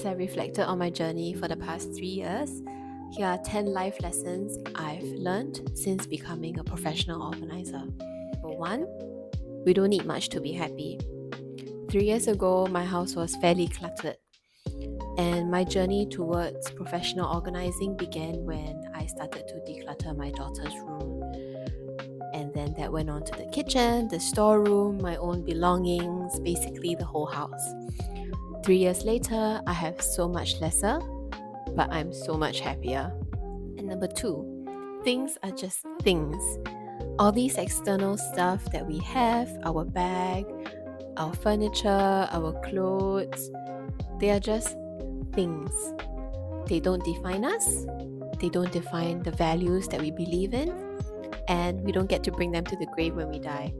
As I reflected on my journey for the past 3 years, here are 10 life lessons I've learned since becoming a professional organizer. Number 1, we don't need much to be happy. 3 years ago, my house was fairly cluttered, and my journey towards professional organizing began when I started to declutter my daughter's room. And then that went on to the kitchen, the storeroom, my own belongings, basically the whole house. 3 years later, I have so much lesser, but I'm so much happier. And number 2, things are just things. All these external stuff that we have, our bag, our furniture, our clothes, they are just things. They don't define us, they don't define the values that we believe in, and we don't get to bring them to the grave when we die.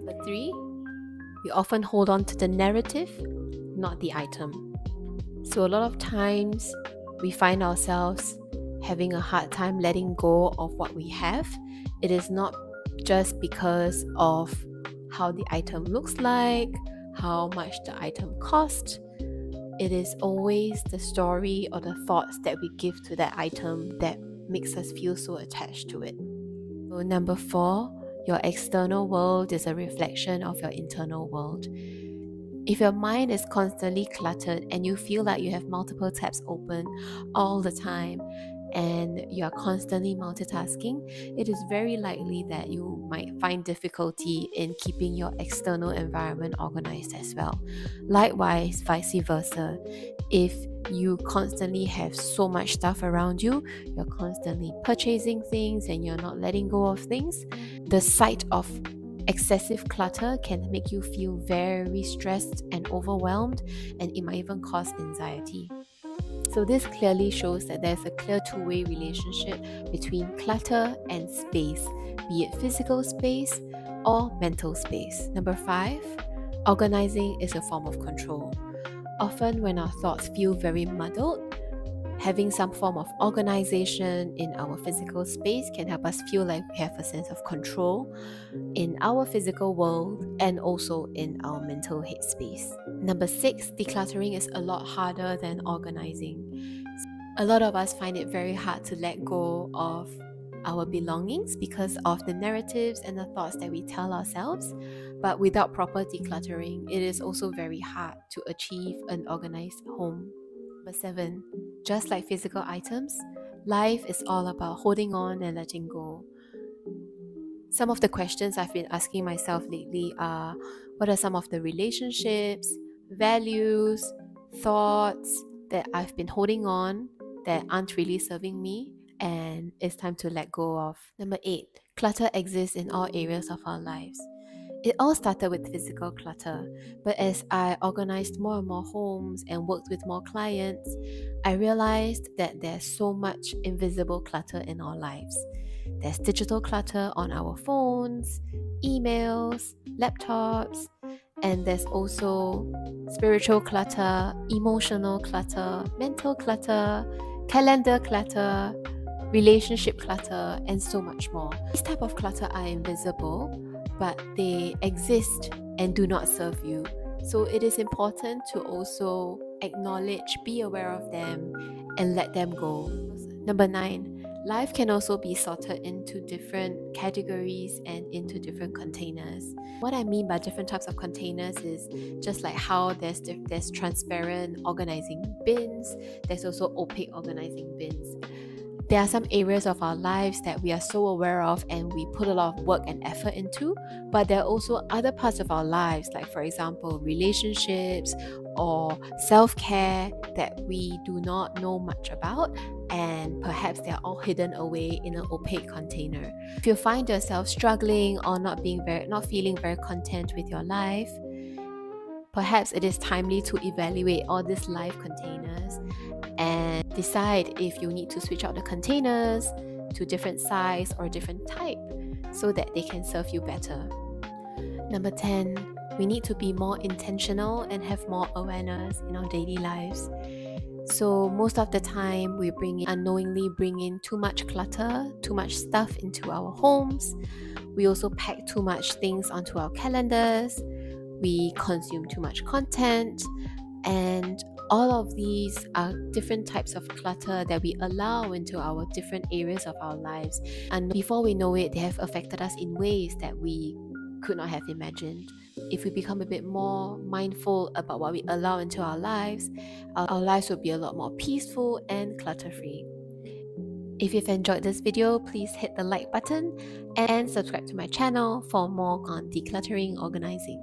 Number 3, we often hold on to the narrative, not the item. So a lot of times we find ourselves having a hard time letting go of what we have. It is not just because of how the item looks like, how much the item cost. It is always the story or the thoughts that we give to that item that makes us feel so attached to it. So number 4, your external world is a reflection of your internal world. If your mind is constantly cluttered and you feel like you have multiple tabs open all the time and you are constantly multitasking, it is very likely that you might find difficulty in keeping your external environment organized as well. Likewise, vice versa. If you constantly have so much stuff around you, you're constantly purchasing things and you're not letting go of things, the sight of excessive clutter can make you feel very stressed and overwhelmed, and it might even cause anxiety. So this clearly shows that there's a clear two-way relationship between clutter and space, be it physical space or mental space. Number 5, organizing is a form of control. Often when our thoughts feel very muddled, having some form of organization in our physical space can help us feel like we have a sense of control in our physical world and also in our mental headspace. Number 6, decluttering is a lot harder than organizing. A lot of us find it very hard to let go of our belongings because of the narratives and the thoughts that we tell ourselves. But without proper decluttering, it is also very hard to achieve an organized home. Number 7, just like physical items, life is all about holding on and letting go. Some of the questions I've been asking myself lately are, what are some of the relationships, values, thoughts that I've been holding on that aren't really serving me and it's time to let go of. Number 8, clutter exists in all areas of our lives. It all started with physical clutter, but as I organized more and more homes and worked with more clients, I realized that there's so much invisible clutter in our lives. There's digital clutter on our phones, emails, laptops, and there's also spiritual clutter, emotional clutter, mental clutter, calendar clutter, relationship clutter, and so much more. These type of clutter are invisible, but they exist and do not serve you. So it is important to also acknowledge, be aware of them, and let them go. Number 9, life can also be sorted into different categories and into different containers. What I mean by different types of containers is just like how there's transparent organizing bins, there's also opaque organizing bins. There are some areas of our lives that we are so aware of and we put a lot of work and effort into, but there are also other parts of our lives, like for example, relationships or self-care that we do not know much about, and perhaps they're all hidden away in an opaque container. If you find yourself struggling or not feeling very content with your life, perhaps it is timely to evaluate all these life containers and decide if you need to switch out the containers to different size or different type so that they can serve you better. Number 10, we need to be more intentional and have more awareness in our daily lives. So most of the time we unknowingly bring in too much clutter, too much stuff into our homes. We also pack too much things onto our calendars. We consume too much content, and All of these are different types of clutter that we allow into our different areas of our lives, and before we know it, they have affected us in ways that we could not have imagined. If we become a bit more mindful about what we allow into our lives will be a lot more peaceful and clutter-free. If you've enjoyed this video, please hit the like button and subscribe to my channel for more on decluttering organizing.